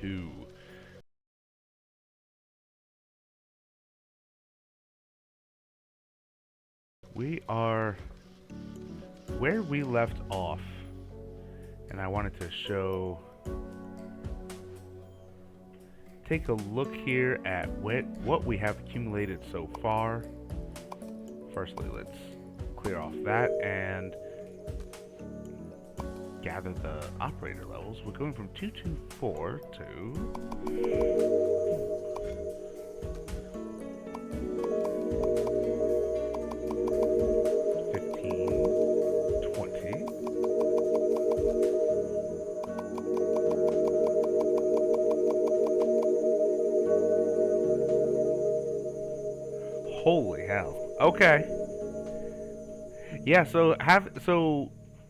2. We are where we left off, and I wanted to take a look here at what we have accumulated so far. Firstly, let's clear off that and gather the operator levels. We're going from 224 to 15, 20. Holy hell. Okay. Yeah, so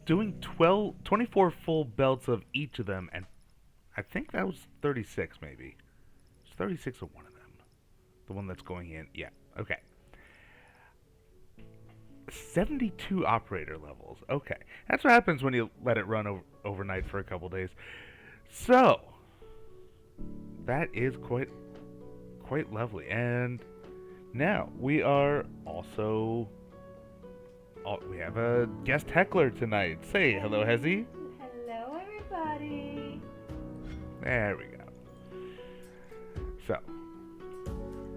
doing 24 full belts of each of them, and I think that was 36 maybe. It's 36 of one of them. The one that's going in. Yeah. Okay. 72 operator levels. Okay. That's what happens when you let it run overnight for a couple days. So, that is quite lovely. And now we are also we have a guest heckler tonight. Say hello, Hezzy. Hello, everybody. There we go. So,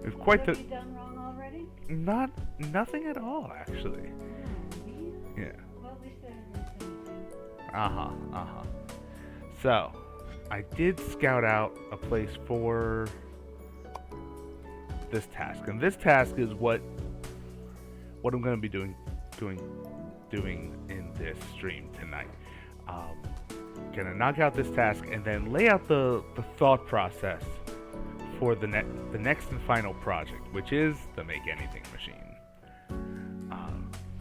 we've What quite have the you done wrong already? nothing at all actually. Oh, Yeah. well, at least I didn't miss anything. Uh-huh. So, I did scout out a place for this task. And this task is what I'm going to be doing in this stream tonight. Gonna knock out this task and then lay out the thought process for the next and final project, which is the Make Anything machine.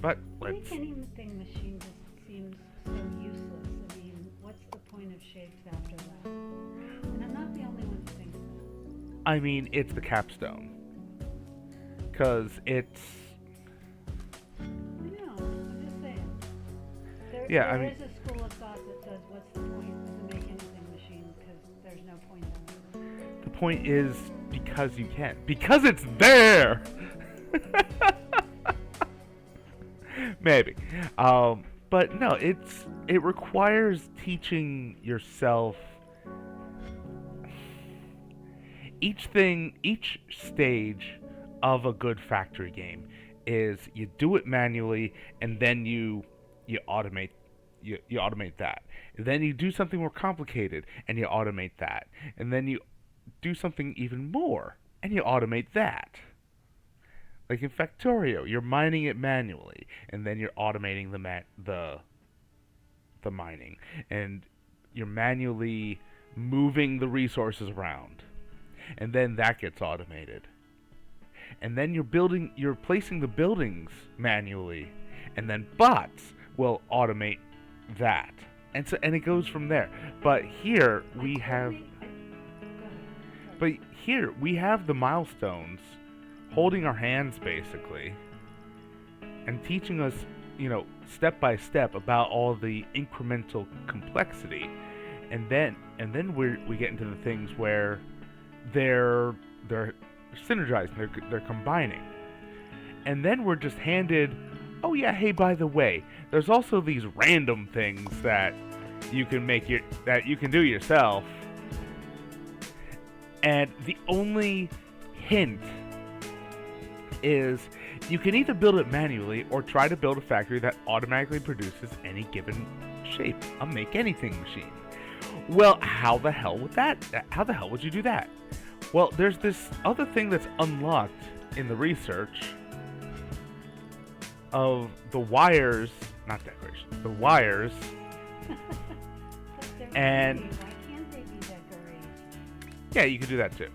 But let's. Make anything machine just seems so useless. I mean, what's the point of shapes after that? And I'm not the only one who thinks that. I mean, it's the capstone, because it's. I know. I'm just saying. Yeah, there I mean. is a school of thought that says, what's the point of the Make Anything machine? Because there's no point in it. The point is because you can. Because it's there! Maybe. But no, it requires teaching yourself each stage of a good factory game is you do it manually and then you automate you automate that. And then you do something more complicated and you automate that. And then you do something even more and you automate that. Like in Factorio, you're mining it manually and then you're automating the mining and you're manually moving the resources around. And then that gets automated. And then you're placing the buildings manually and then bots will automate that. And it goes from there. But here we have the milestones holding our hands basically and teaching us, step by step about all the incremental complexity. And then we get into the things where they're synergizing, they're combining. And then we're just handed, oh yeah, hey, by the way, there's also these random things that you can do yourself. And the only hint is you can either build it manually or try to build a factory that automatically produces any given shape, a Make Anything machine. Well, how the hell would you do that? Well, there's this other thing that's unlocked in the research of the wires, not decoration, the wires, and why can't they be decorated? yeah, you can do that too.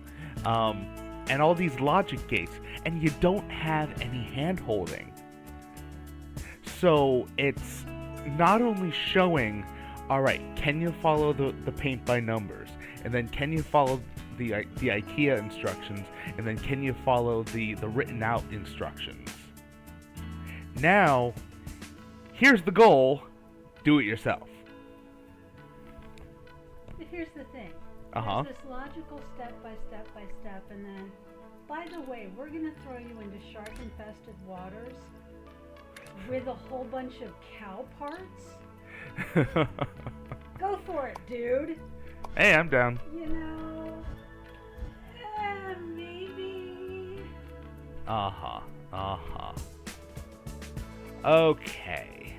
And all these logic gates, and you don't have any hand holding. So it's not only showing, all right, can you follow the paint by numbers, and then can you follow the IKEA instructions, and then can you follow the written out instructions. Now, here's the goal: do it yourself. But here's the thing. Uh-huh. There's this logical step by step by step, and then, by the way, we're gonna throw you into shark-infested waters with a whole bunch of cow parts. Go for it, dude. Hey, I'm down. You know, maybe. Uh-huh. Uh-huh. Okay.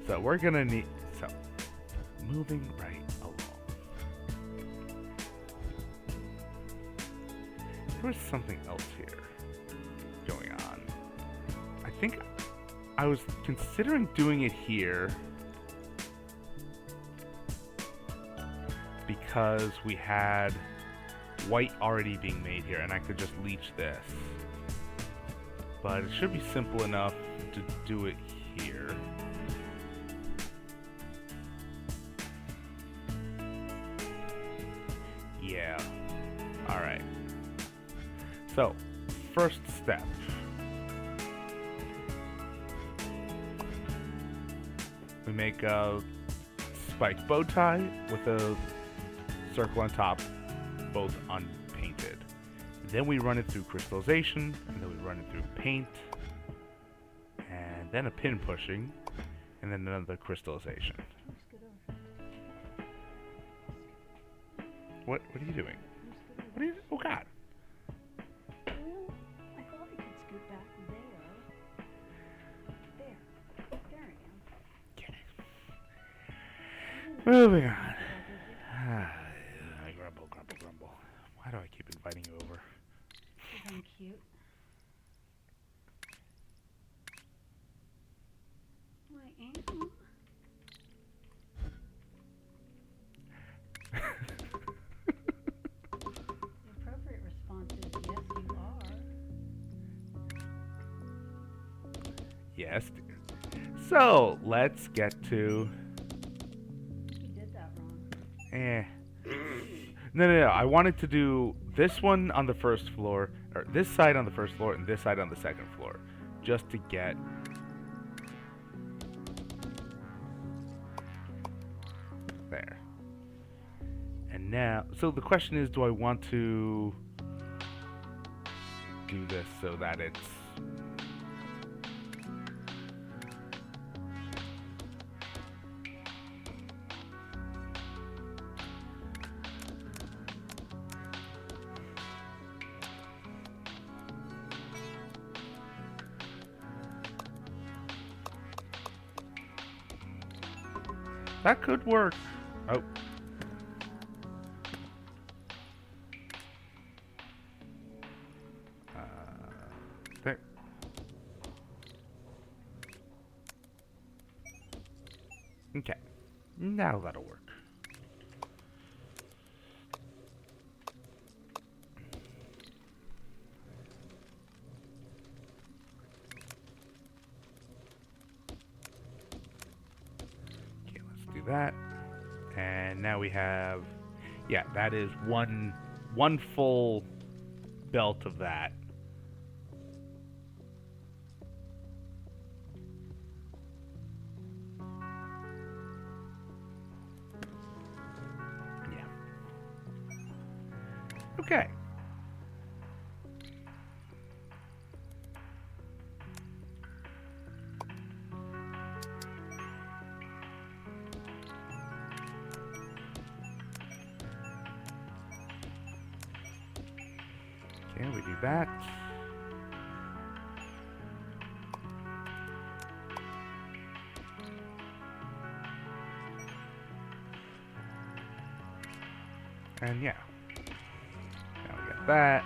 So we're gonna need... So, moving right along. There was something else here going on. I think I was considering doing it here because we had white already being made here and I could just leach this. But it should be simple enough to do it here. Yeah. Alright. So, first step. We make a spiked bow tie with a circle on top, both unpainted. Then we run it through crystallization, and then we run it through paint, and then a pin pushing, and then another crystallization. What are you doing? What are you? Oh God! Well, I thought I could scoot back there. There we go. Okay. Moving on. Grumble. Why do I keep inviting you over? Because I'm cute. I am. The appropriate response is yes, you are. Yes, dear. So, let's get to... You did that wrong. No. I wanted to do this one on the first floor, or this side on the first floor, and this side on the second floor, just to get... there. And now, so the question is, do I want to do this so that it's... That could work. Oh. There. Okay. Now that'll work. That, and now we have, yeah, that is one full belt of that. Yeah. Okay. Okay, we do that. And yeah. Now we got that.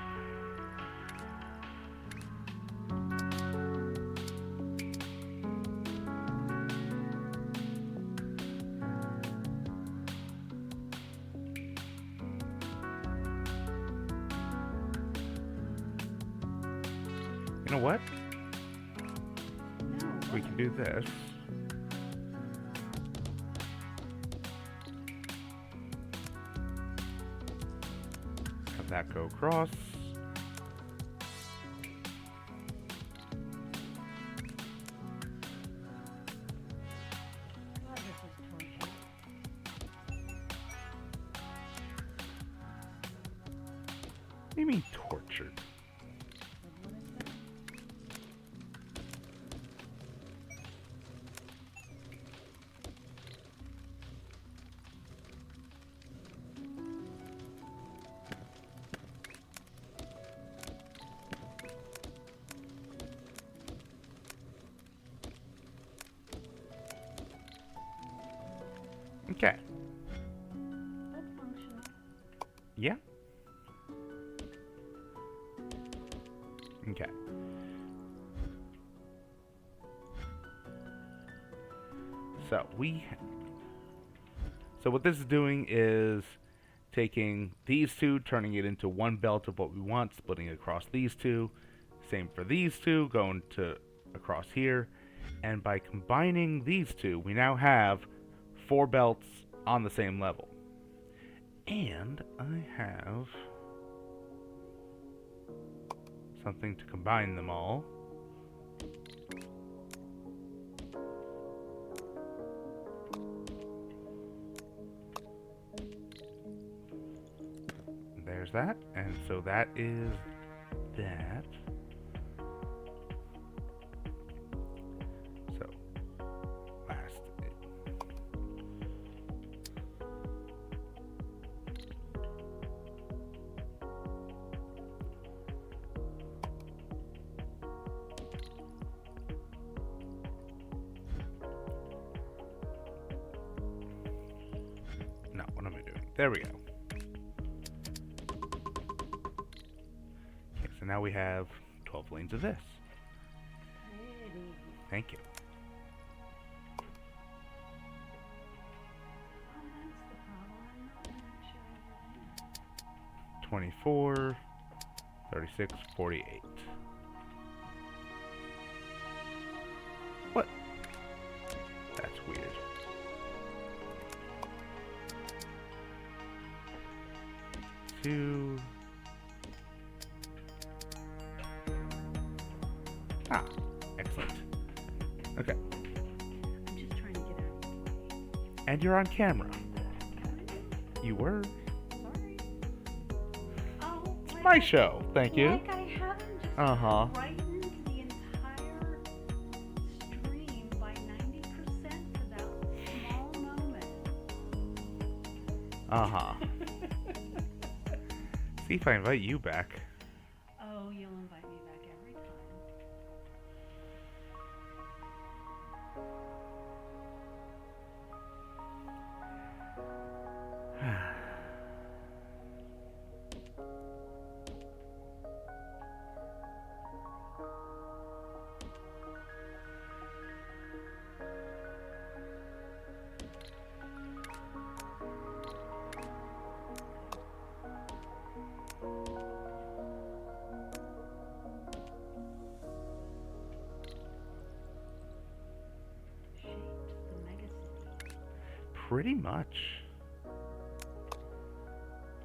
You know what? No. We can do this. Have that go across. God, this is torture. do you mean tortured? What is that? Okay. That's functional. Yeah. Okay. So what this is doing is taking these two, turning it into one belt of what we want, splitting it across these two. Same for these two, going to across here. And by combining these two, we now have 4 belts on the same level. And I have something to combine them all. There's that, and so that is that. So, last. No, what am I doing? There we go. Okay, so now we have 12 lanes of this. Pretty. Thank you. Oh, that's the problem. I'm not actually 24, 36, 48. What? That's weird. Two. Ah, excellent. Okay. I'm just trying to get out of the way. And you're on camera. You were. Sorry. Oh, It's like my show. Thank you. Like I haven't just Uh-huh. brightened the entire stream by 90% for that small moment. Uh-huh. See if I invite you back. Oh, you'll invite me back every time. Shaped the megacity. Pretty much.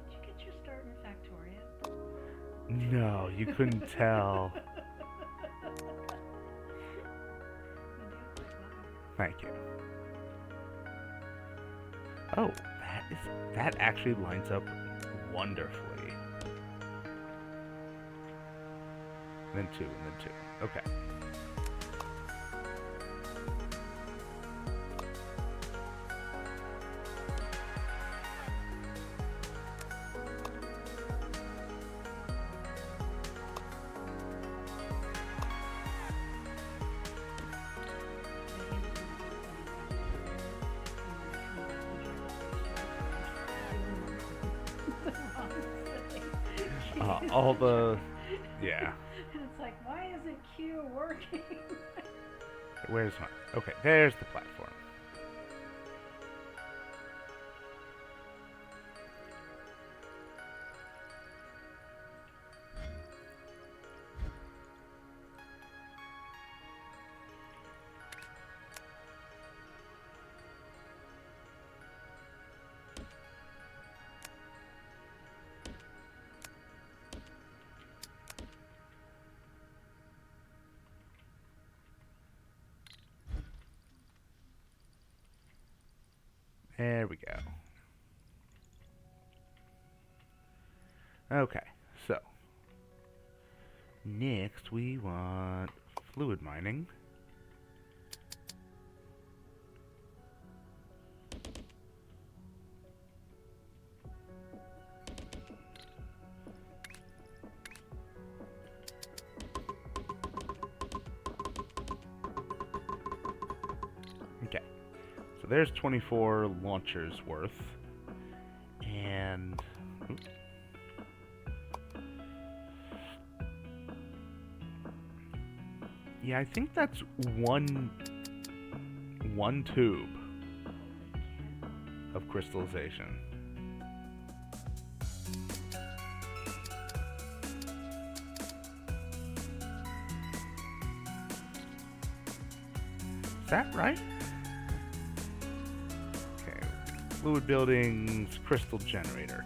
Did you get your start in Factoria? No, you couldn't tell. You do quite well. Thank you. Oh, that actually lines up wonderfully. Then 2, and then 2. Okay. All the... Yeah. And it's like, why isn't Q working? Where's my... Okay, there's the platform. There we go. Okay, so Next, we want fluid mining. Okay, so there's 24 launchers worth. And oops. Yeah, I think that's one tube of crystallization. Is that right? Okay. Fluid buildings, crystal generator.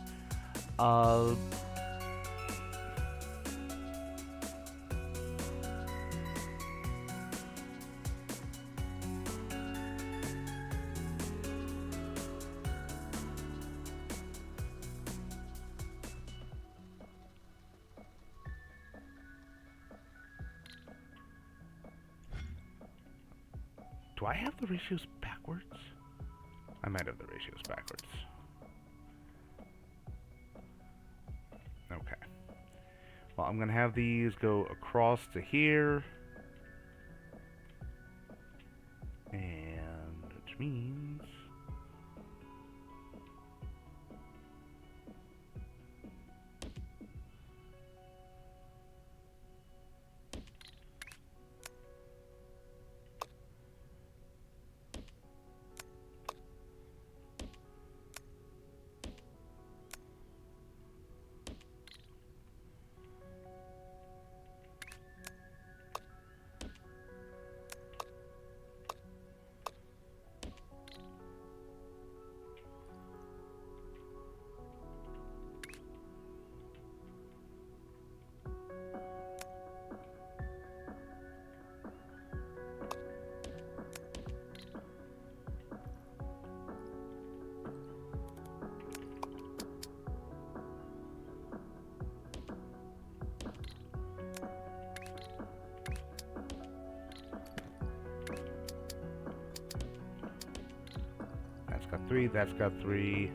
Do I have the ratios backwards? I might have the ratios backwards. Okay. Well, I'm going to have these go across to here. And which means... That's got 3, that's got 3.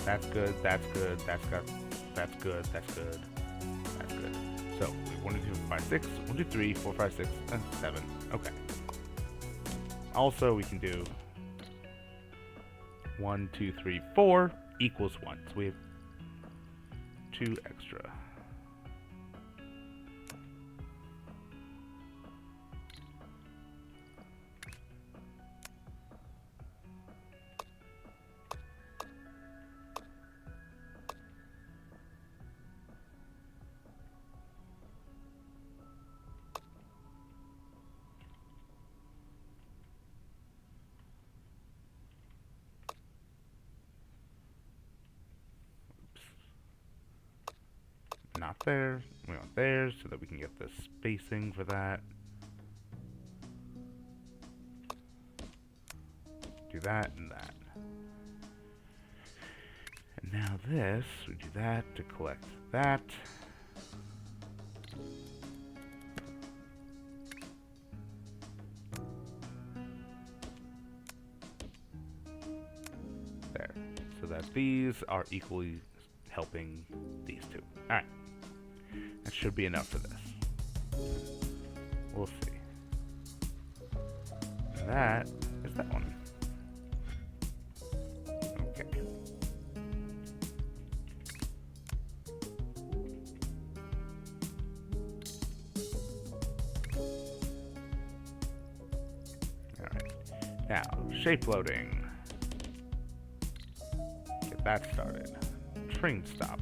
That's good, that's good, that's good, that's good, that's good. So, we have 1, 2, 3, 4, 5, 6, 1, 2, 3, 4, 5, 6, 7. Okay. Also, we can do 1, 2, 3, 4 equals 1. So we have 2 extra. Not there. We want there so that we can get the spacing for that. Do that and that. And now this, we do that to collect that. There. So that these are equally helping these two. Alright. That should be enough for this. We'll see. That is that one. Okay. Alright. Now, shape loading. Get that started. Train stop.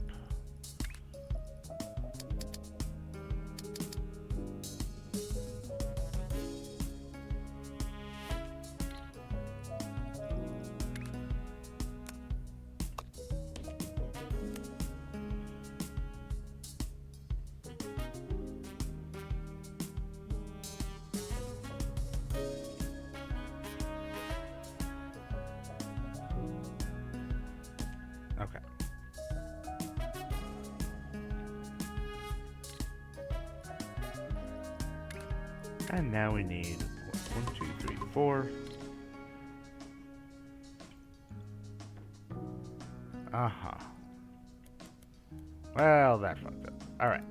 And now we need 1, 2, 3, 4. Uh-huh. Well, that fucked up. Alright.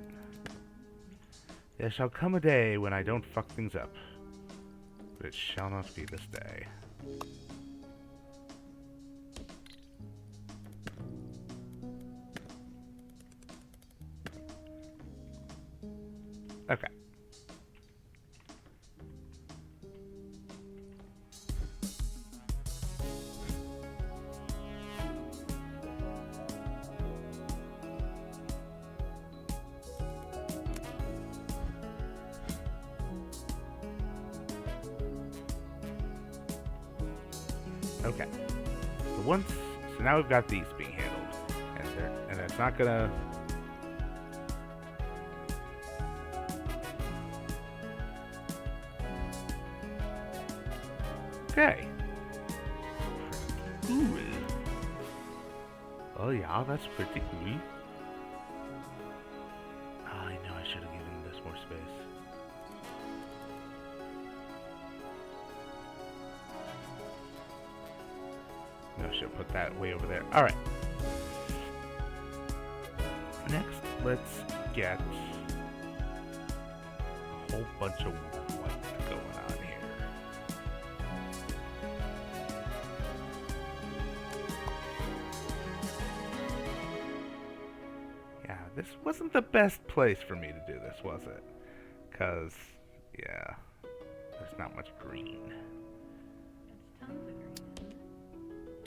There shall come a day when I don't fuck things up. But it shall not be this day. Okay. Okay. So now we've got these being handled, and it's not gonna. Okay. Cool. Oh yeah, that's pretty cool. I know I should have given this more space. No, I should put that way over there. Alright. Next, let's get a whole bunch of white going on here. Yeah, this wasn't the best place for me to do this, was it? Because, yeah, there's not much green. That's tons of green, isn't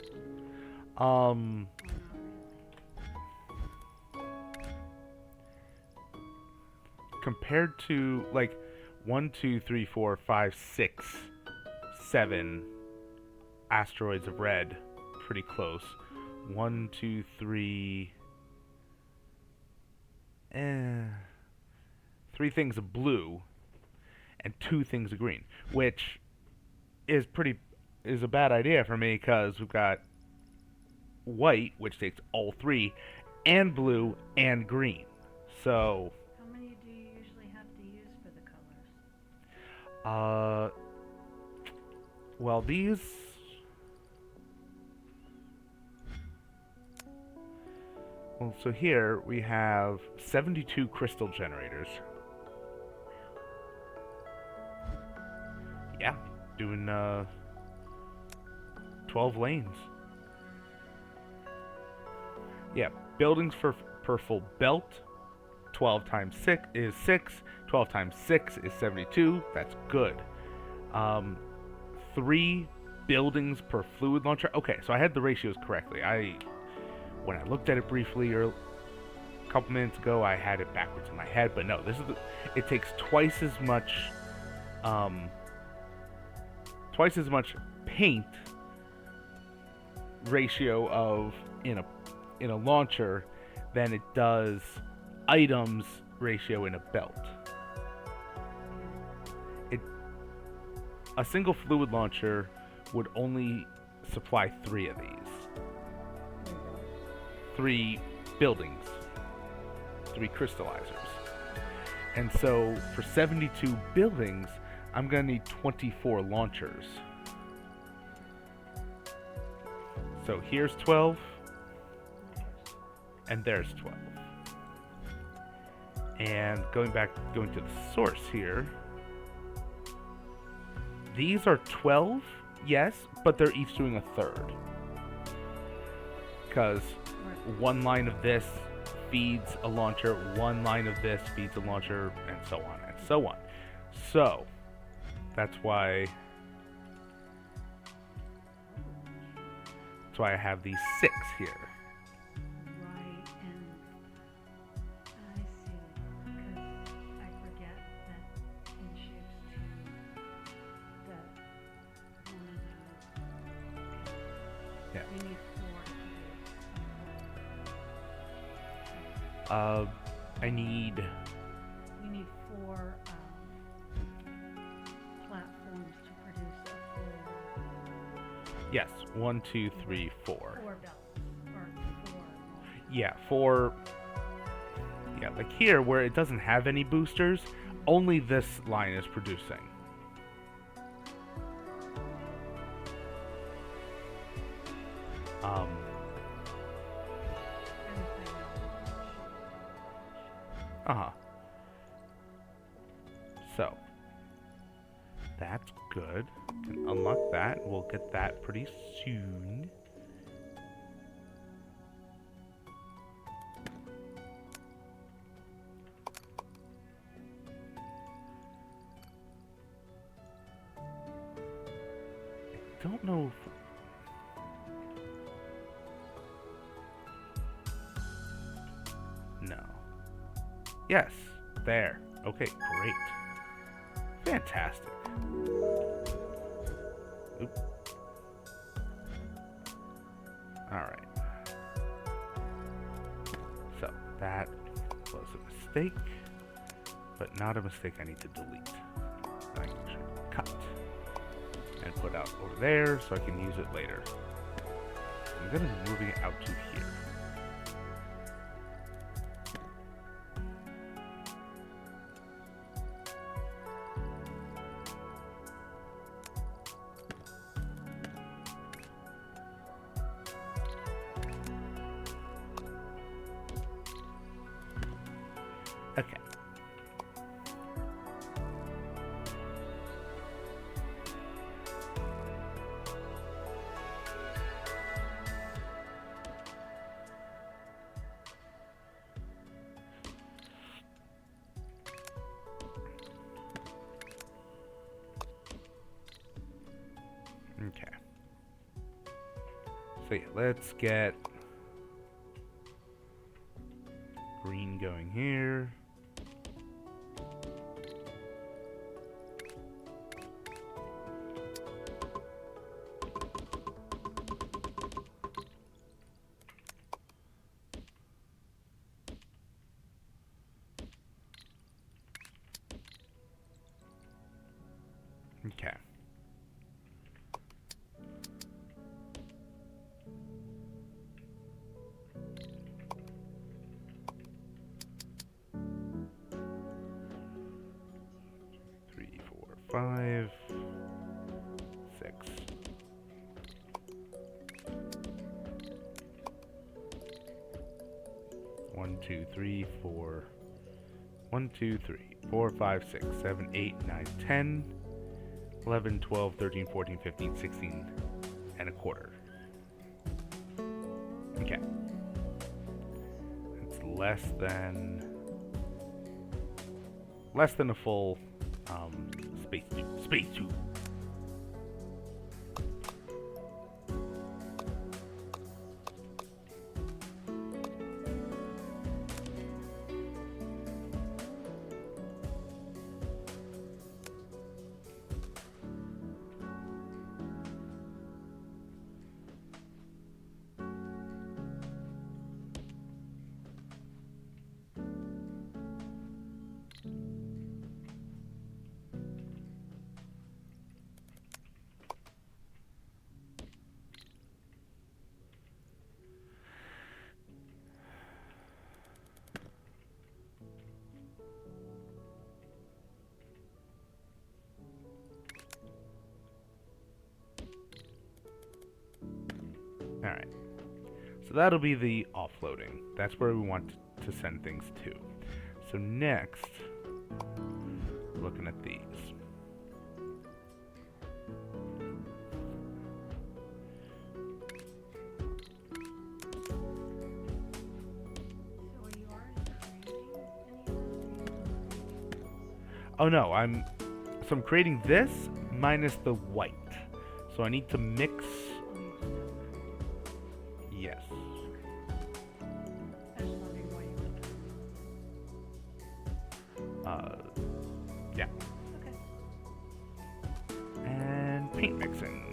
it? Um, Or not really? compared to like 1, 2, 3, 4, 5, 6, 7 asteroids of red, pretty close. 1, 2, 3, 3 things of blue, and 2 things of green, which is a bad idea for me because we've got white, which takes all 3, and blue and green. So How many do you usually have to use for the colors? well, these. Well, so here we have 72 crystal generators. Yeah, doing 12 lanes. Yeah, buildings per full belt. 12 times 6 is 6. 12 times 6 is 72. That's good. 3 buildings per fluid launcher. Okay, so I had the ratios correctly. When I looked at it briefly a couple minutes ago, I had it backwards in my head, but no, it takes twice as much paint ratio of in a launcher than it does items ratio in a belt. A single fluid launcher would only supply 3 of these. 3 buildings, 3 crystallizers. And so for 72 buildings, I'm going to need 24 launchers. So here's 12, and there's 12. And going to the source here, these are 12, yes, but they're each doing a third. Because one line of this feeds a launcher, one line of this feeds a launcher, and so on and so on. So that's why I have these 6 here. Right, and I see, because I forget that in Shapez2 that one of those, Yeah. you need 4 to I need. we need 4 platforms to produce a full Yes, 1, 2, 3, 4. 4 belts, or 4. Yeah, 4. Yeah, like here where it doesn't have any boosters, only this line is producing. So that's good. Can unlock that. We'll get that pretty soon. I don't know if... No. Yes, there. Okay, great. Fantastic. Oop. Alright. So, that was a mistake, but not a mistake I need to delete. I should cut and put out over there so I can use it later. I'm going to be moving it out to here. Okay. Okay. So yeah, let's get green going here. Okay. Three, four, 5, 6. One, two, three, four. 1, 2, 3, 4, 5, 6, 7, 8, 9, 10, 11, 12, 13, 14, 15, 16, and a quarter. Okay. It's less than a full space tube. Alright, so that'll be the offloading. That's where we want to send things to. So next, looking at these. Oh no, I'm creating this minus the white. So I need to mix. Yes. Yeah. Okay. And paint mixing.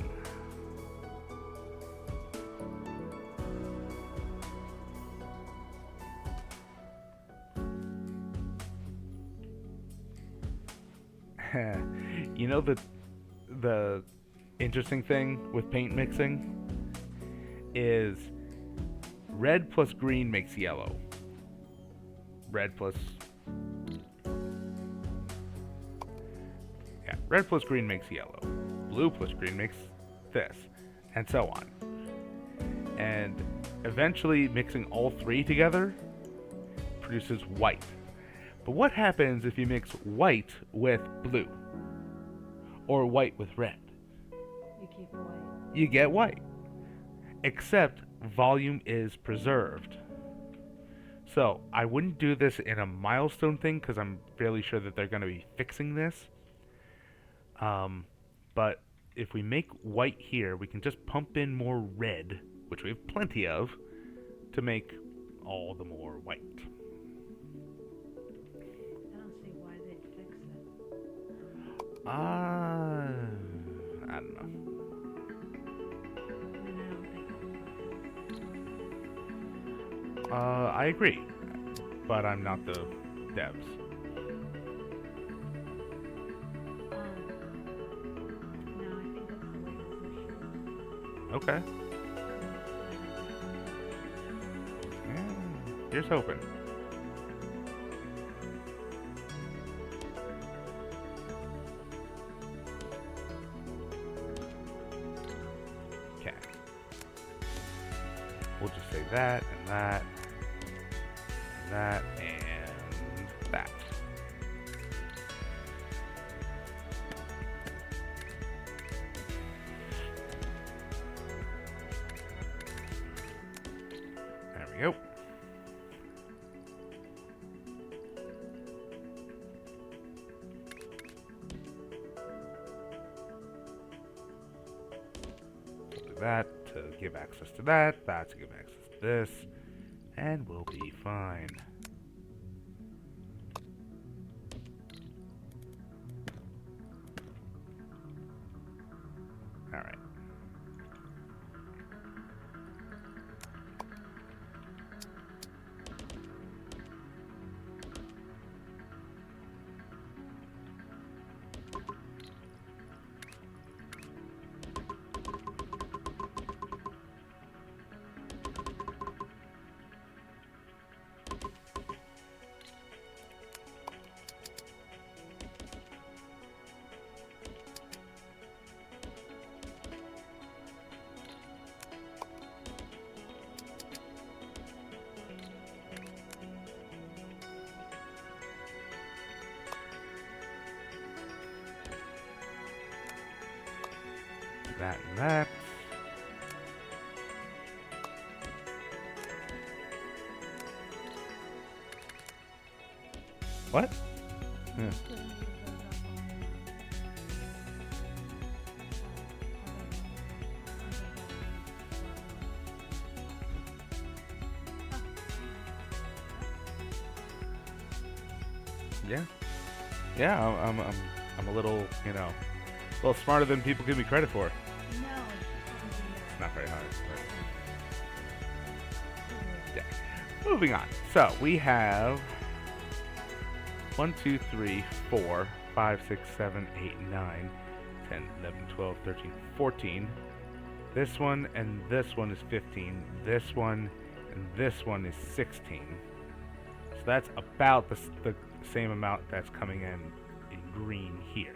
You know the interesting thing with paint mixing is red plus green makes yellow. Red plus Yeah, red plus green makes yellow. Blue plus green makes this. And so on. And eventually mixing all three together produces white. But what happens if you mix white with blue? Or white with red? You keep white. You get white. Except volume is preserved. So I wouldn't do this in a milestone thing because I'm fairly sure that they're going to be fixing this. But if we make white here, we can just pump in more red, which we have plenty of, to make all the more white. I don't see why they'd fix it. I don't know. I don't think I agree, but I'm not the devs. no, I think that's the way it Okay. Yeah, here's hoping. Okay. We'll just say that and that. That and that. There we go. We'll do that to give access to that, that to give access to this. And we'll be fine. Alright. That and that. What? Yeah. Yeah. Yeah, I'm a little, a little smarter than people give me credit for. No, It's not very hard. But yeah. Moving on. So we have 1, 2, 3, 4, 5, 6, 7, 8, 9, 10, 11, 12, 13, 14. This one and this one is 15. This one and this one is 16. So that's about the same amount that's coming in green here.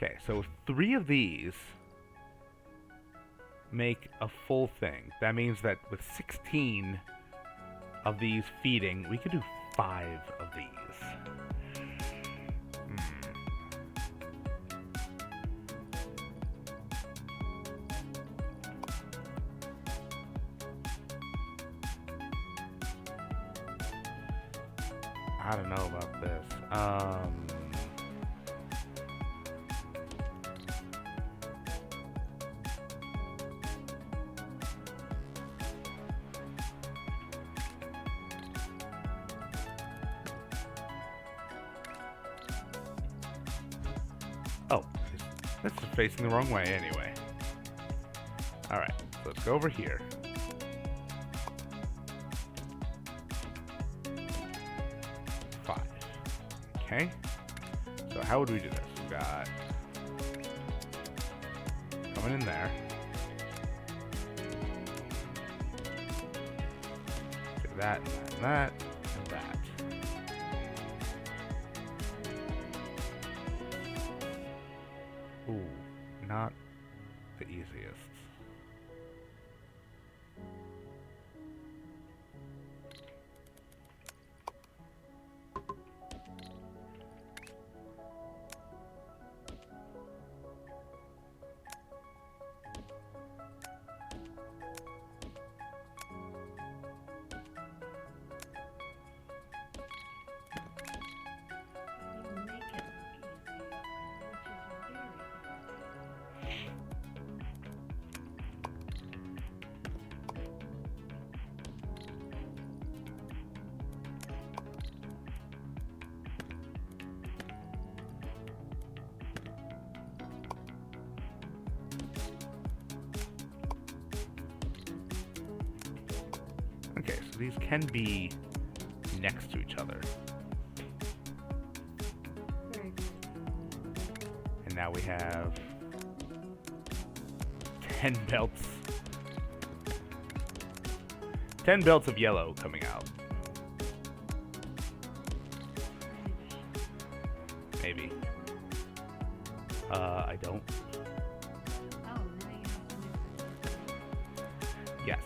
Okay, so 3 of these make a full thing. That means that with 16 of these feeding, we could do 5 of these. I don't know about this. Oh, this is facing the wrong way anyway. Alright, so let's go over here. Okay. So how would we do this? We got coming in there. Do that, and that, and that. Ooh, not the easiest. You make it look easy, which is very good. Okay, so these can be next to each other. Very good. And now we have 10 belts. 10 belts of yellow coming out. Maybe. I don't. Oh, now you have to mix it. Yes.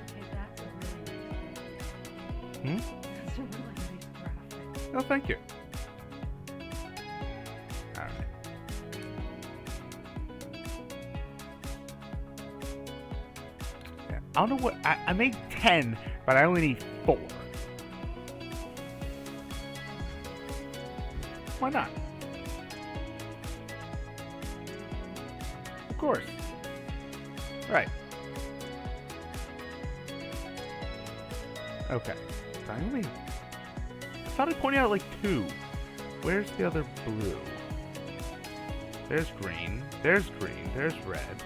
Okay, that's a really nice. Hmm? That's a really nice graphic. Oh, thank you. Alright. Yeah. I don't know what. I made 10, but I only need 4. Why not? Of course. Right. Okay. So I only. I thought I pointed out like 2. Where's the other blue? There's green. There's green. There's red.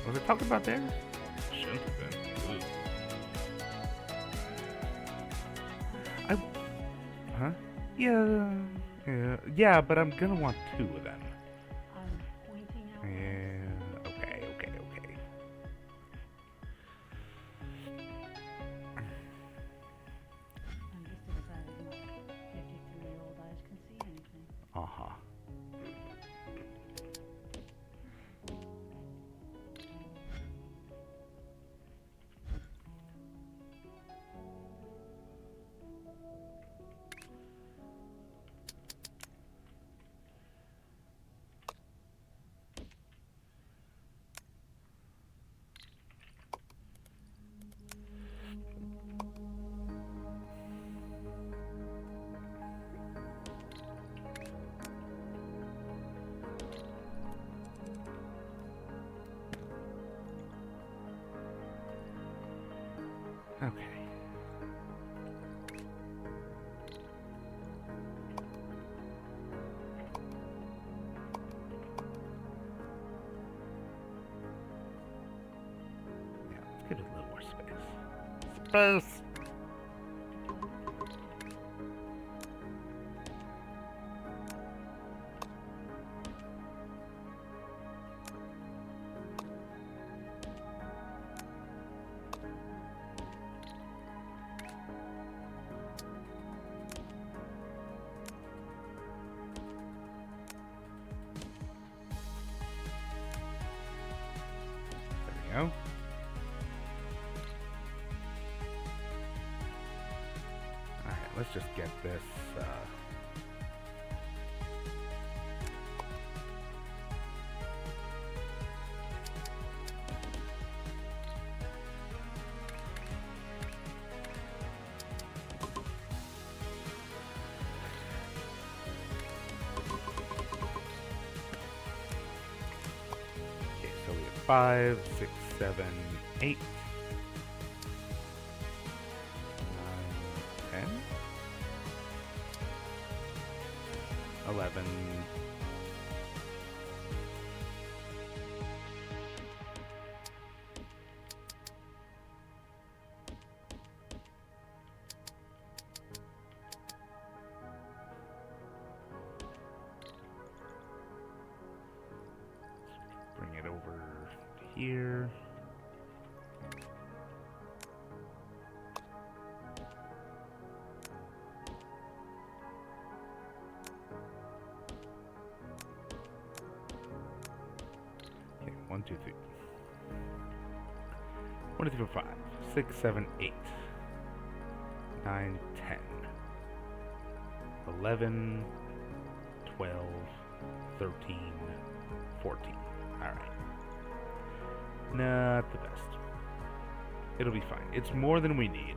Was I talking about there? Shouldn't have been. Ooh. Huh? Yeah, but I'm gonna want 2 of them. Pointing out. Yeah. Okay. I'm just excited my 53-year-old eyes can see anything. Uh-huh. Okay. Yeah, let's give it a little more space. Space! There we go. Alright, let's just get this, 5, 6, 7, 8, 9, 10, 11, here. Okay, 1, 2, 3. 1, 2, 3, 4, 5, 6, 7, 8, 9, 10, 11, 12, 13, 14. Alright. Not the best. It'll be fine. It's more than we need.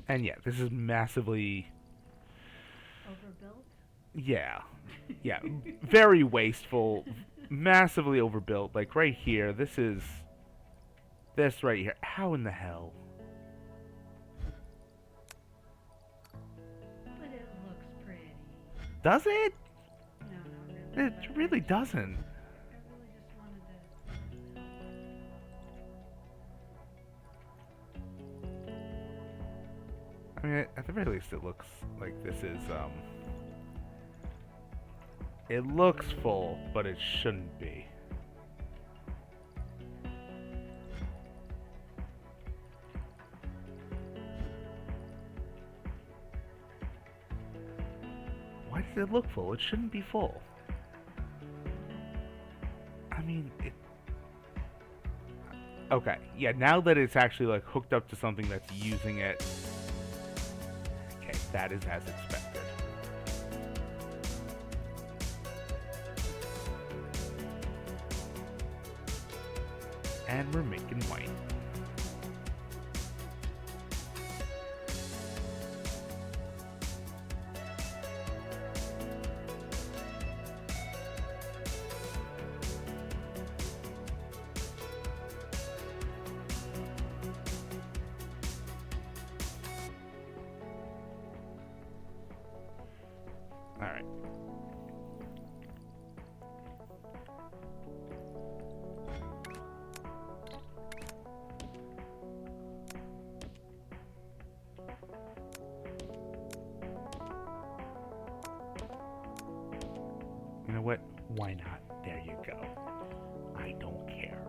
And yeah, this is massively... Overbuilt? Yeah. Yeah. Very wasteful. Massively overbuilt. Like right here, this is... This right here. How in the hell? But it looks pretty. Does it? No, not really. It really doesn't. I really just wanted to... I mean, at the very least, it looks like this is, it looks full, but it shouldn't be. Why does it look full? It shouldn't be full. I mean, it... Okay, yeah, now that it's actually, like, hooked up to something that's using it... Okay, that is as expected. And we're making white. Alright. You know what? Why not? There you go. I don't care.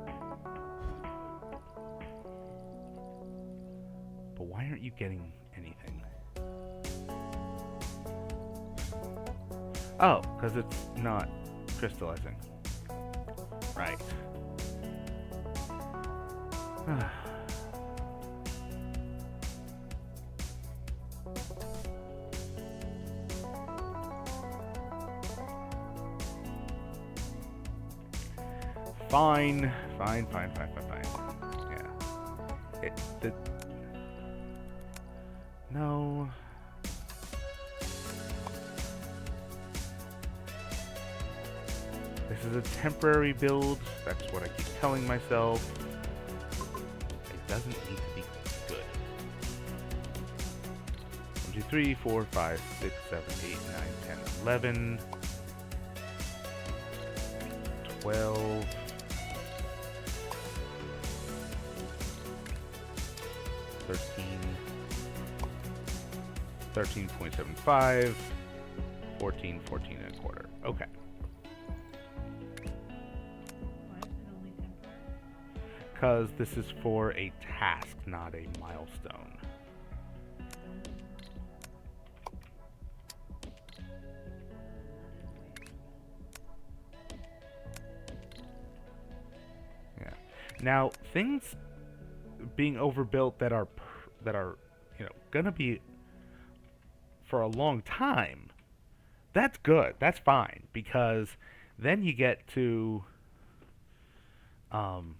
But why aren't you getting anything? Oh, because it's not crystallizing. Right. Fine. Fine. Yeah. No. This is a temporary build. That's what I keep telling myself. It doesn't need to be good. 1, 2, 3, 4, 5, 6, 7, 8, 9, 10, 11, 12, 13.75, 14, 14 and a quarter. Okay. Why is it only temporary? Because this is for a task, not a milestone. Yeah. Now, things being overbuilt that are gonna be for a long time, that's good. That's fine because then you get to um,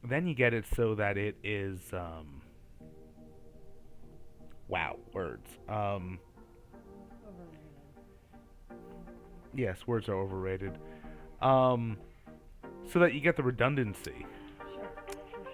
then you get it so that it is wow, words. Overrated. Yes, words are overrated. Um, so that you get the redundancy. Sure, sure, sure.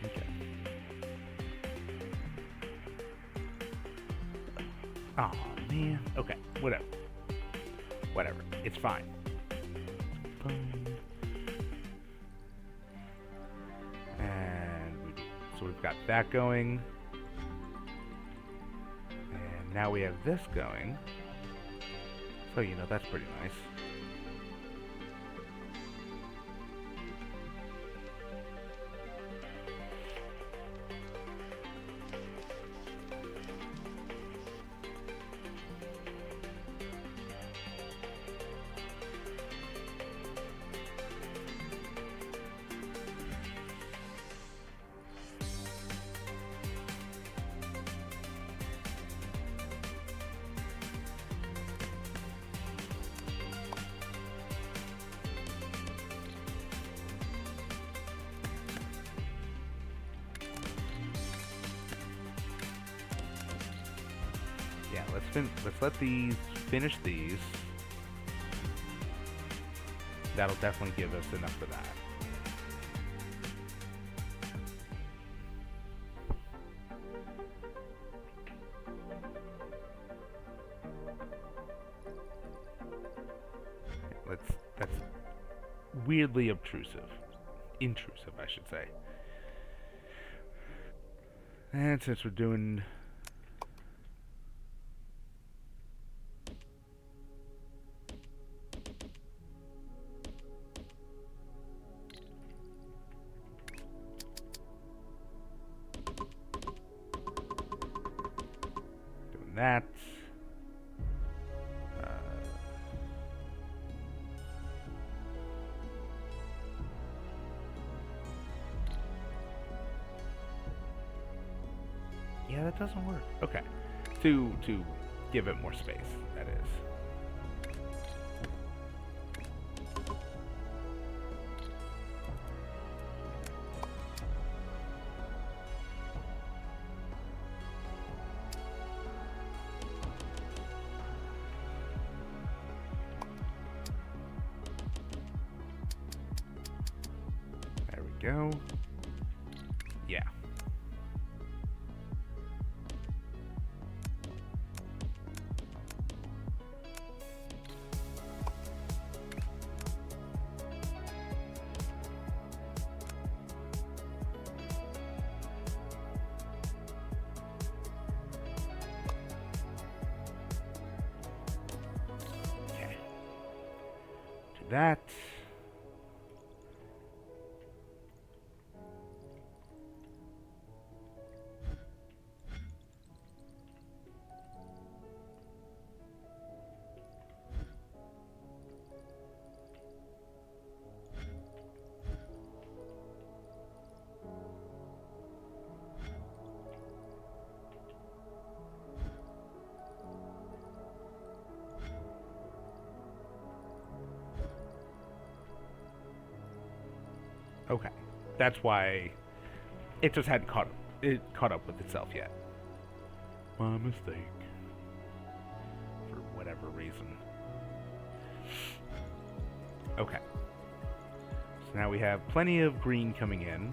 Okay. Oh man. Okay. Whatever. Whatever. It's fine. And so we've got that going. And now we have this going. So, that's pretty nice. Yeah, let's let these finish these. That'll definitely give us enough for that. That's weirdly obtrusive. Intrusive, I should say. And since we're doing that. Yeah, that doesn't work. Okay. To give it more space, that is. There we go. Yeah. Okay. Do that. Okay. That's why it just hadn't caught up with itself yet. My mistake. For whatever reason. Okay. So now we have plenty of green coming in.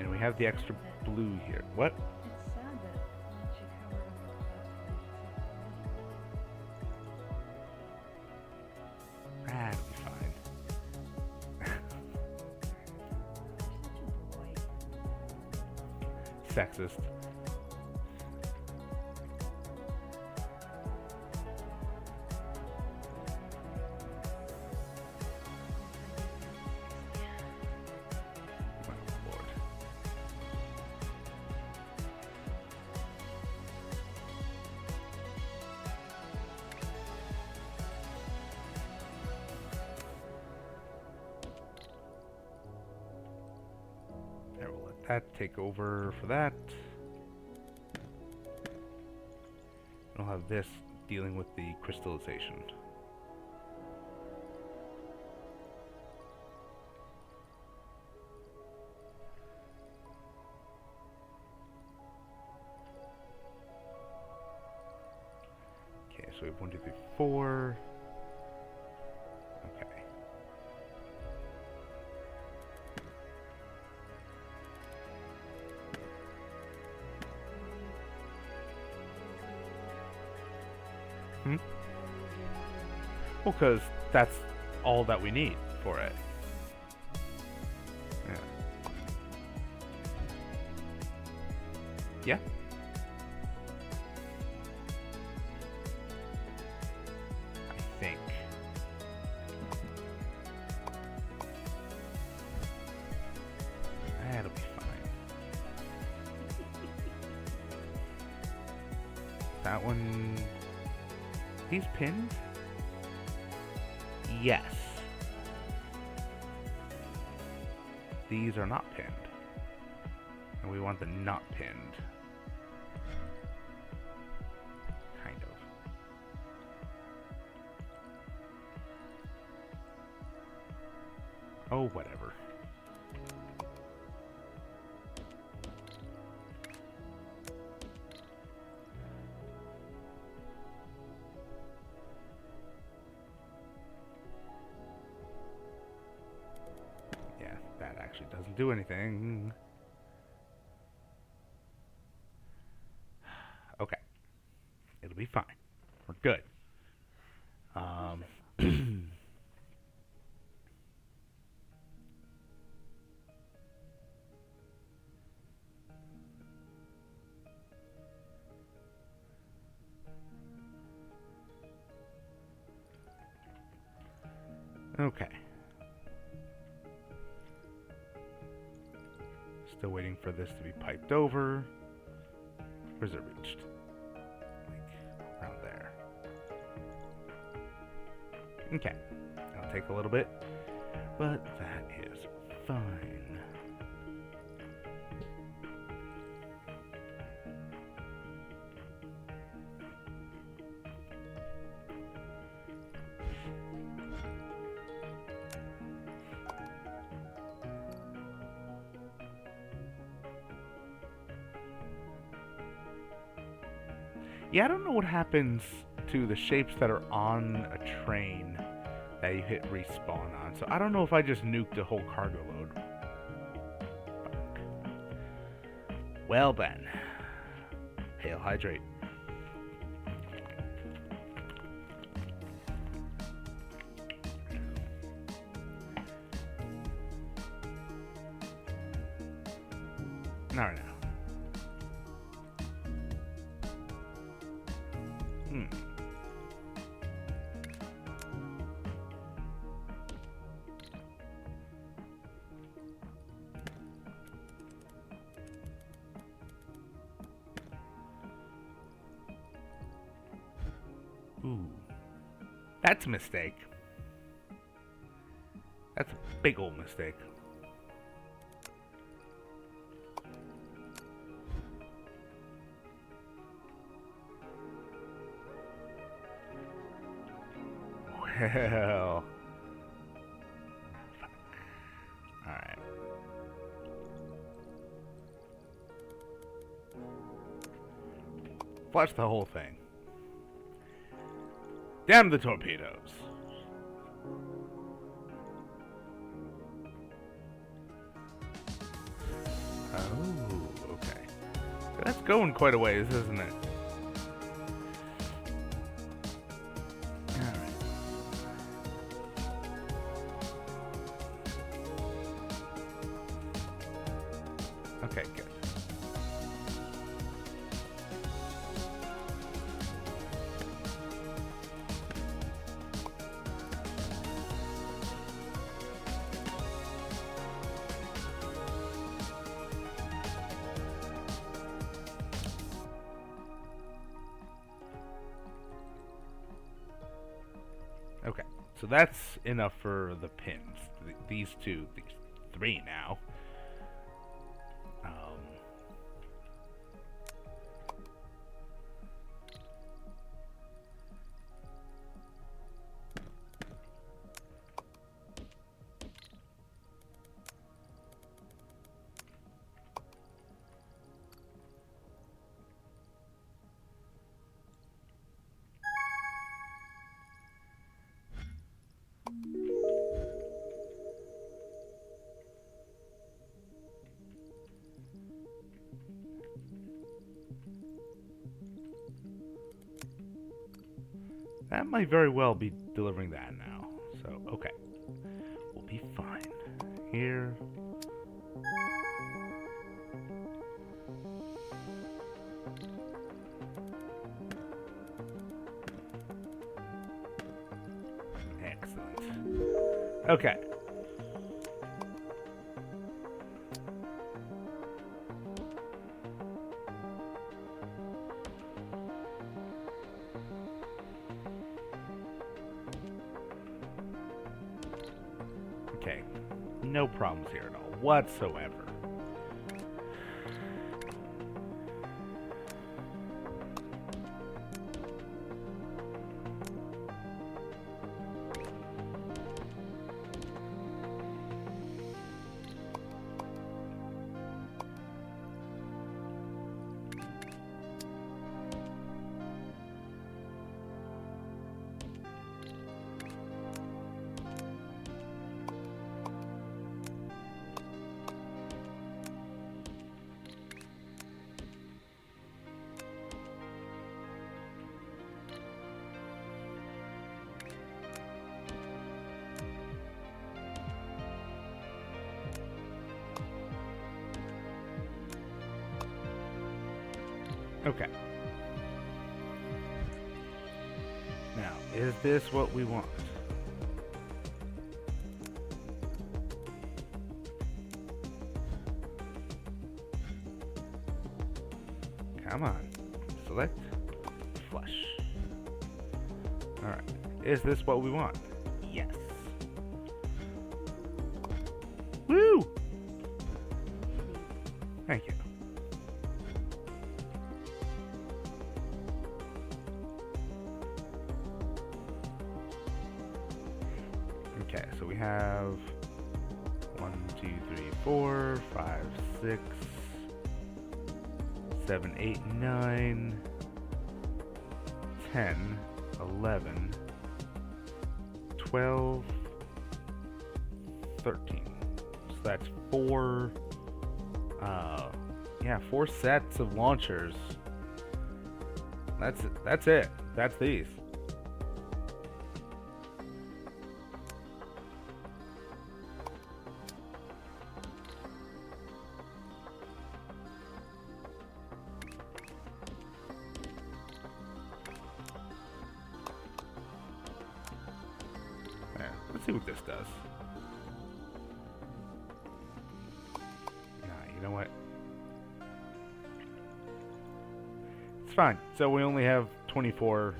And we have the extra blue here. What? It's sad that once you cover it with that, That'll be fine. you're such a boy. Sexist. Oh, Lord. There, we'll let that take over for that. I'll have this dealing with the crystallization. Okay, so we have 1, 2, 3, 4. Okay. Hmm? Well, because that's all that we need for it. Yeah. Yeah? I think. That'll be fine. That one... He's pinned? Yes. These are not pinned. And we want the not pinned. Kind of. Oh, whatever. That actually doesn't do anything. Okay. It'll be fine. We're good. Okay. Still waiting for this to be piped over. Where's it reached? Like, around there. Okay. It'll take a little bit, but that is fine. Yeah, I don't know what happens to the shapes that are on a train that you hit respawn on. So I don't know if I just nuked a whole cargo load. Well then. Hail hydrate. Alright now. Ooh. That's a mistake. That's a big old mistake. Well. Alright. Flush the whole thing. Damn the torpedoes. Oh, okay. That's going quite a ways, isn't it? Alright. Okay, good. Okay, so that's enough for the pins. These three now. That might very well be delivering that now. So, okay. We'll be fine. Here. Excellent. Okay. Okay, no problems here at all, whatsoever. Okay. Now, is this what we want? Come on. Select. Flush. Alright. Is this what we want? Yes. Woo! Thank you. Okay, so we have 1, 2, 3, 4, 5, 6, 7, 8, 9. 10, 11, 12, 13. So that's four, yeah, 4 sets of launchers. That's it. That's these. There. Let's see what this does. Nah, you know what? It's fine. So we only have 24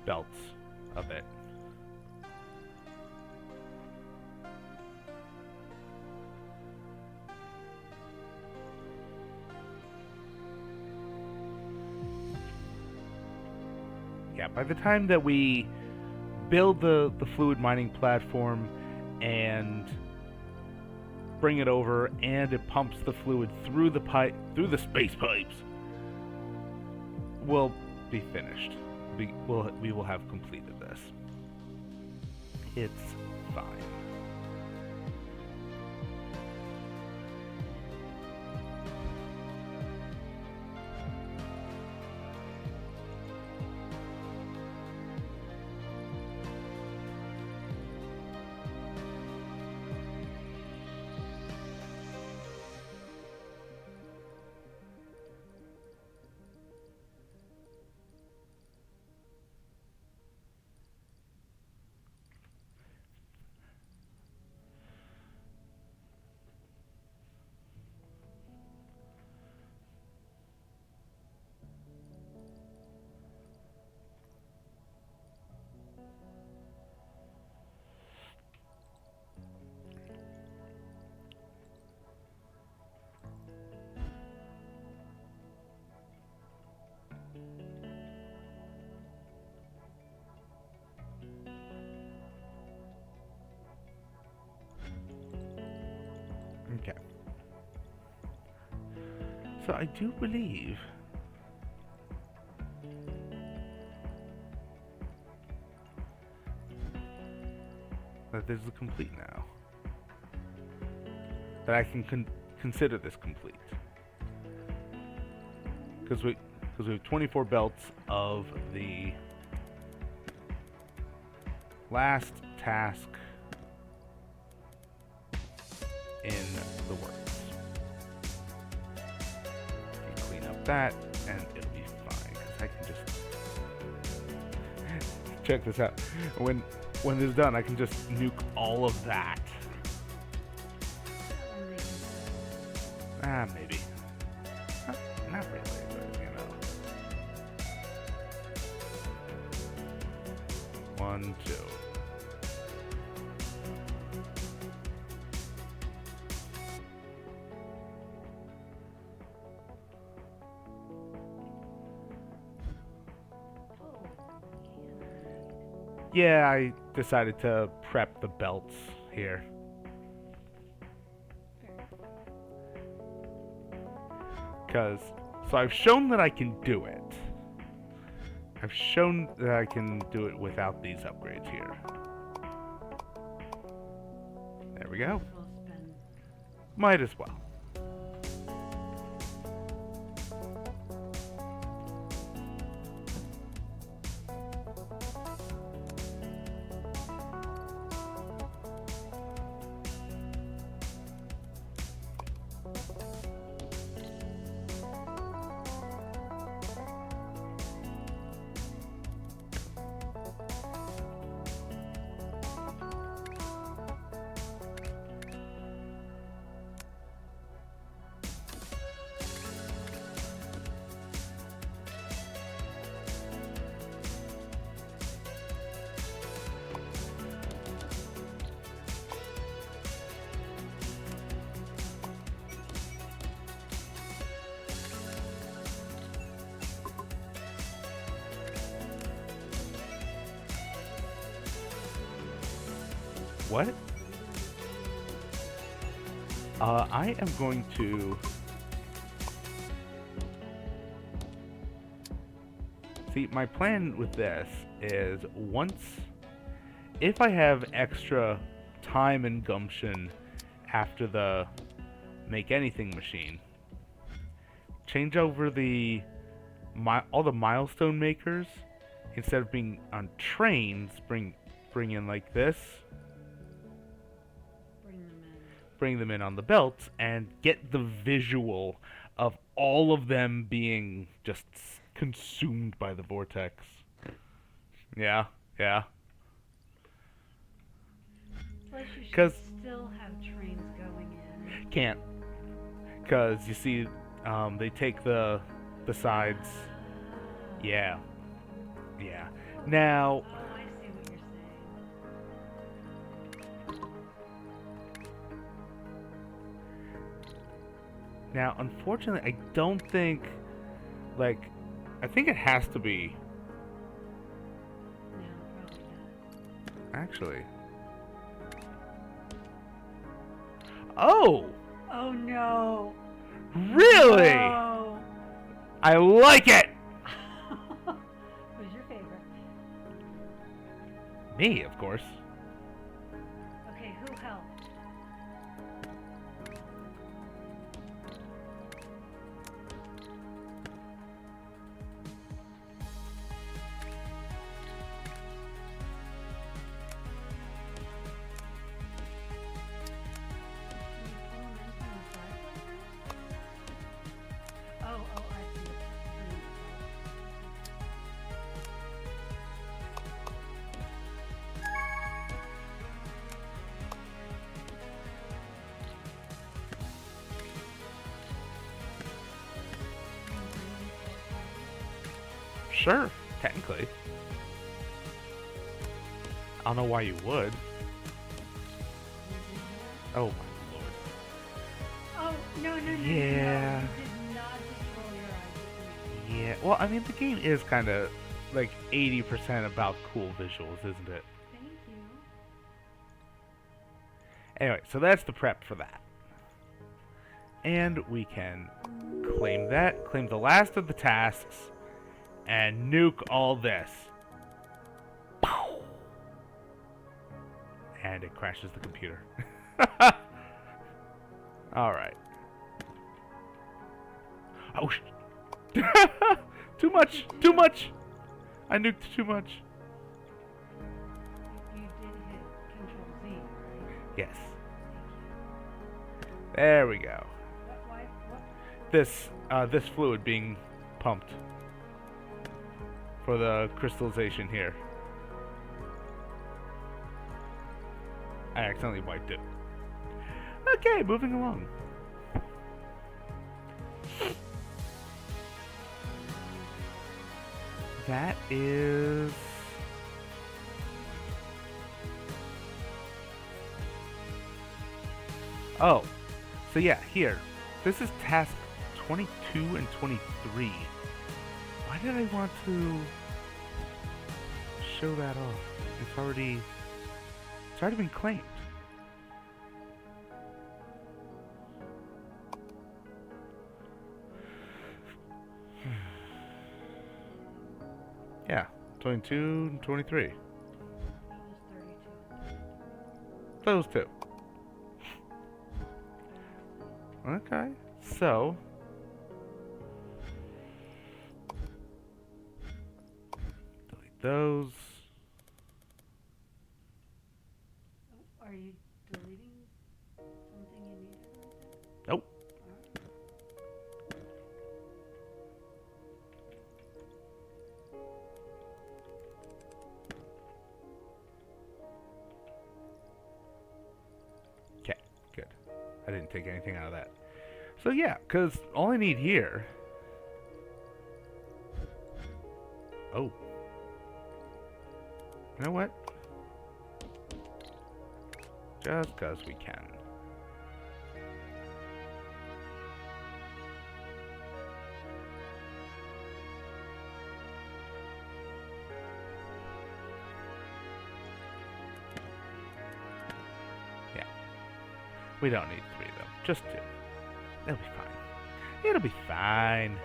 belts of it. Yeah, by the time that we build the fluid mining platform and bring it over and it pumps the fluid through the space pipes, we'll be finished. We will have completed this. It's fine. Okay. So I do believe that this is complete now. That I can consider this complete. Because we have 24 belts of the last task in the works. And clean up that, and it'll be fine. Because I can just check this out. When this is done, I can just nuke all of that. Maybe. Not really, but you know. 1, 2. Yeah, I decided to prep the belts here. So I've shown that I can do it. I've shown that I can do it without these upgrades here. There we go. Might as well. What? I am going to See, my plan with this is if I have extra time and gumption after the make anything machine, change over all the milestone makers. Instead of being on trains, bring in like this. Bring them in on the belts and get the visual of all of them being just consumed by the vortex. Yeah, yeah. Plus, you should 'Cause still have trains going in. can't, because you see, they take the sides. Yeah, yeah. Now, Oh, I see what you're saying. unfortunately, I don't think, like, I think it has to be No, probably not. actually. Oh, Oh no! really? No. I like it. Who's your favorite? Me, of course. Okay, who helped? Oh, I see. Sure, technically. I don't know why you would. Oh my lord. Oh, no. Yeah. You did not just roll your eyes at me. Yeah. Well, I mean, the game is kind of like 80% about cool visuals, isn't it? Thank you. Anyway, so that's the prep for that. And we can claim that, claim the last of the tasks, and nuke all this. Pow! And it crashes the computer. Alright. Oh, too much! Too much! I nuked too much. You did hit Control Z, right? Yes. Thank you. There we go. What? This fluid being pumped for the crystallization here. I accidentally wiped it. Okay, moving along. That is... Oh, so yeah, here. This is task 22 and 23. Why did I want to show that off? It's already been claimed. Yeah, 22 and 23. That was 32. Those two. Okay, so delete those. Oh, are you deleting something you needed? Nope. Okay, good. I didn't take anything out of that. So yeah, because all I need here... Oh. You know what? Just because we can. Yeah. We don't need 3 though. Just 2. It'll be fine. It'll be fine.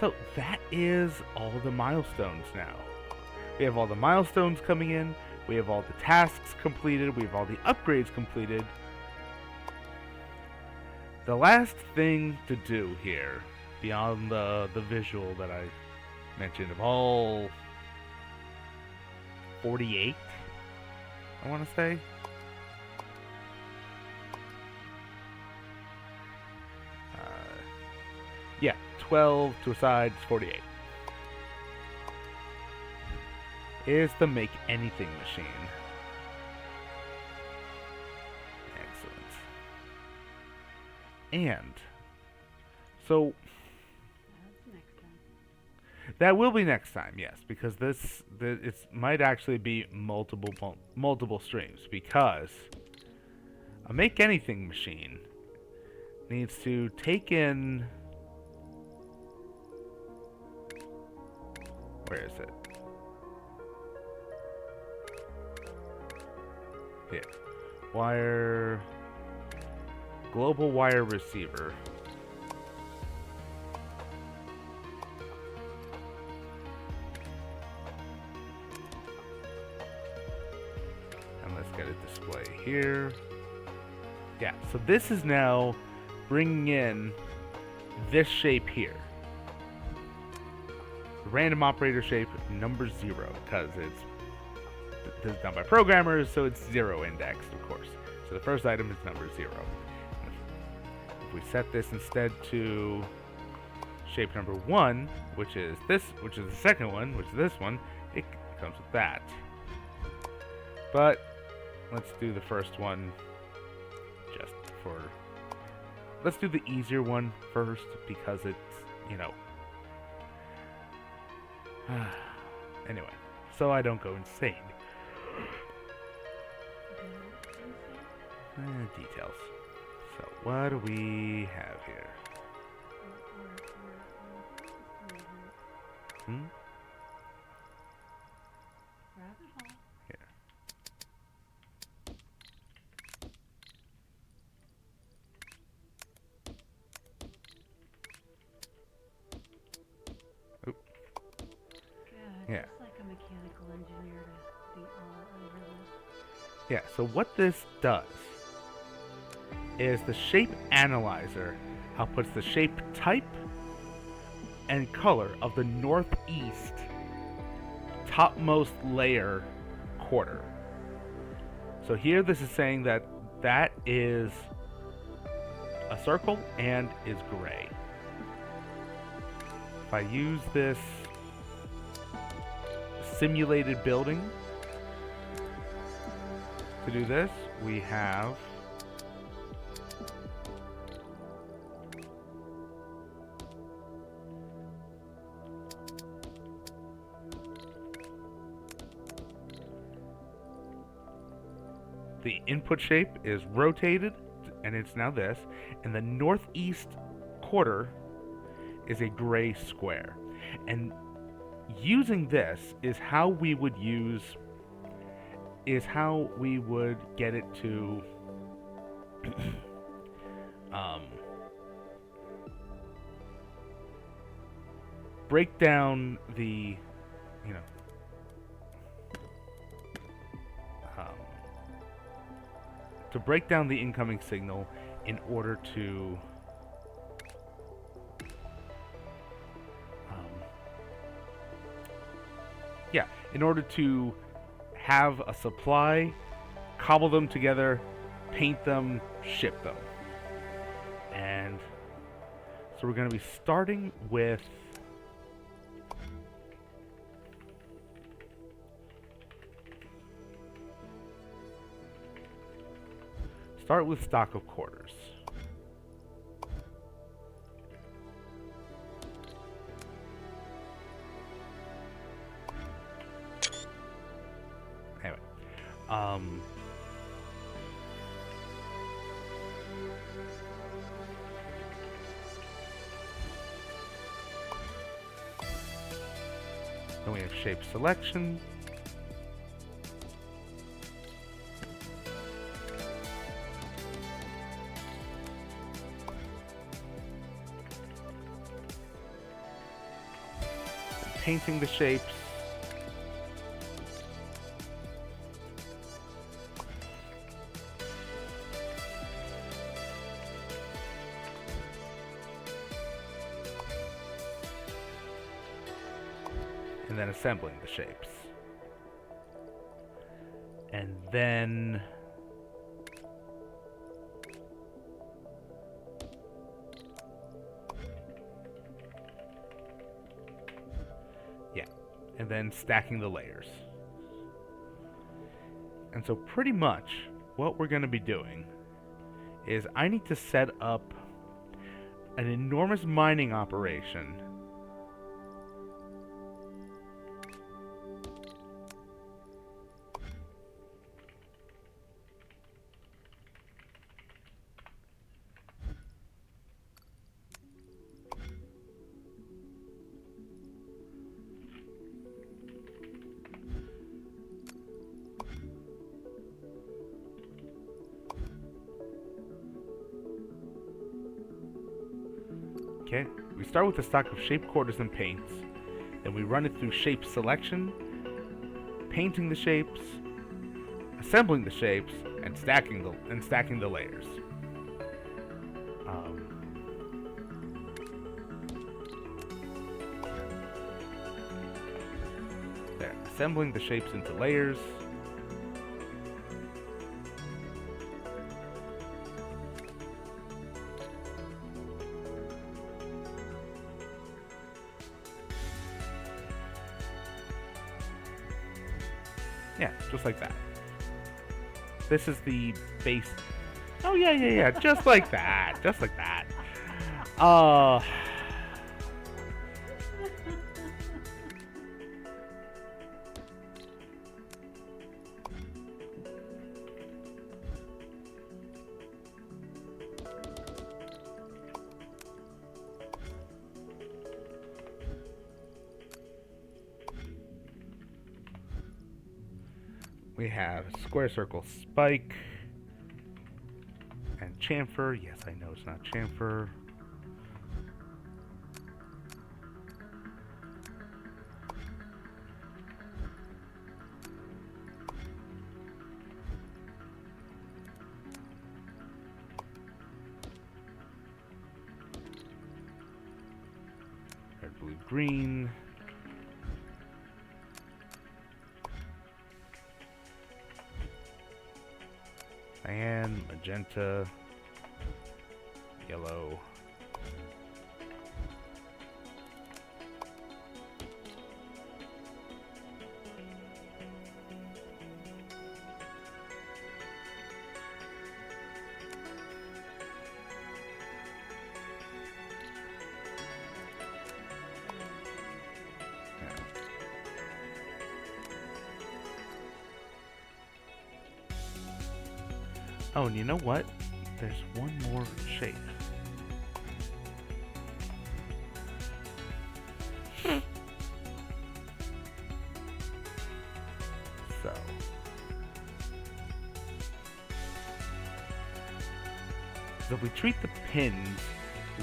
So that is all the milestones now. We have all the milestones coming in, we have all the tasks completed, we have all the upgrades completed. The last thing to do here, beyond the visual that I mentioned of all 48, I want to say. Yeah, 12 to a side is 48. Is the make anything machine. Excellent. And so That's next time. that will be next time, yes, because it might actually be multiple streams, because a make anything machine needs to take in, where is it? Here. Wire, global wire receiver. And let's get a display here. Yeah, so this is now bringing in this shape here. Random operator shape number 0, because this is done by programmers, so it's 0 indexed, of course. So the first item is number 0. If we set this instead to shape number 1, which is the second one, which is this one, it comes with that. But let's do the first one just for... Let's do the easier one first, because it's, anyway, so I don't go insane. Details. So what do we have here? Rabbit hole. Here. Oop. Yeah, Yeah. just like a mechanical engineer to be all over this. Yeah, so what this does is the shape analyzer outputs the shape type and color of the northeast topmost layer quarter. So here this is saying that that is a circle and is gray. If I use this simulated building to do this, we have the input shape is rotated, and it's now this, and the northeast quarter is a gray square. And using this is how we would get it to break down the, to break down the incoming signal in order to in order to have a supply, cobble them together, paint them, ship them. And so we're going to be starting with stock of quarters. Anyway, then we have shape selection. painting the shapes. And then assembling the shapes. And then and then stacking the layers. And so pretty much what we're going to be doing is I need to set up an enormous mining operation Okay, we start with a stock of shape quarters and paints. Then we run it through shape selection, painting the shapes, assembling the shapes, and stacking the layers. There, assembling the shapes into layers. Yeah, just like that. This is the base. Oh yeah, just like that, just like that. We have square, circle, spike, and chamfer. Yes, I know it's not chamfer. Red, blue, green. Cyan, magenta, yellow. Oh, and you know what? There's one more shape. So if we treat the pins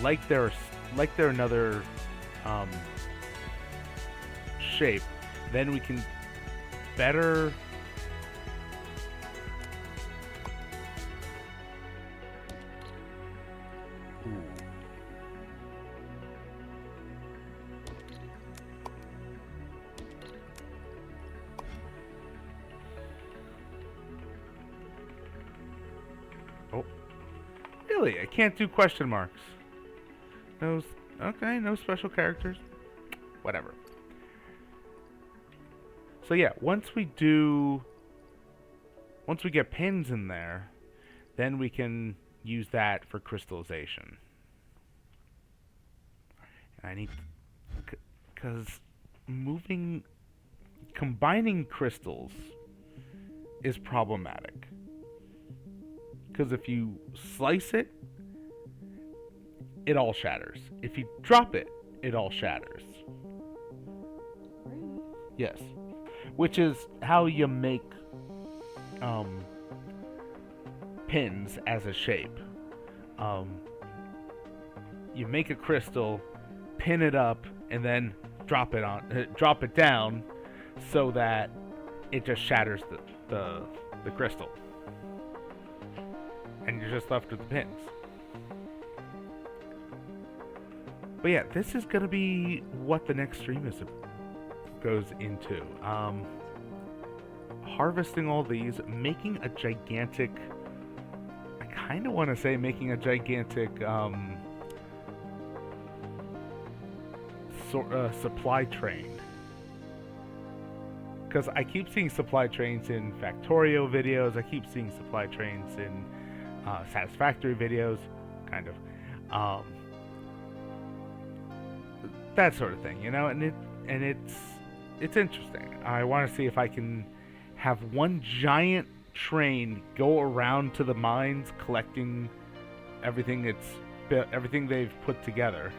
like they're another shape, then we can better Really? I can't do question marks. No, okay, no special characters. Whatever. So yeah, once we get pins in there, then we can use that for crystallization. And I need, because combining crystals is problematic. Because if you slice it, it all shatters. If you drop it, it all shatters. Yes. Which is how you make pins as a shape. You make a crystal, pin it up, and then drop it down, so that it just shatters the crystal, and you're just left with the pins. But yeah, this is gonna be what the next stream goes into. Harvesting all these, making a gigantic. I kind of want to say making a gigantic supply train, because I keep seeing supply trains in Factorio videos. I keep seeing supply trains in Satisfactory videos, kind of. That sort of thing, and it's interesting. I want to see if I can have one giant train go around to the mines, collecting everything they've put together.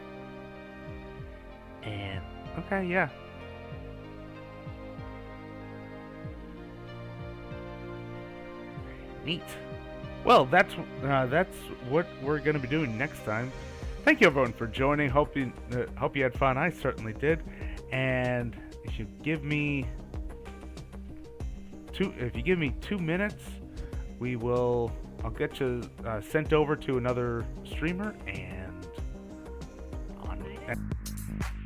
And okay, yeah. Neat. Well, that's what we're gonna be doing next time. Thank you everyone for joining. Hope you had fun. I certainly did. And if you give me 2 minutes, I'll get you sent over to another streamer, and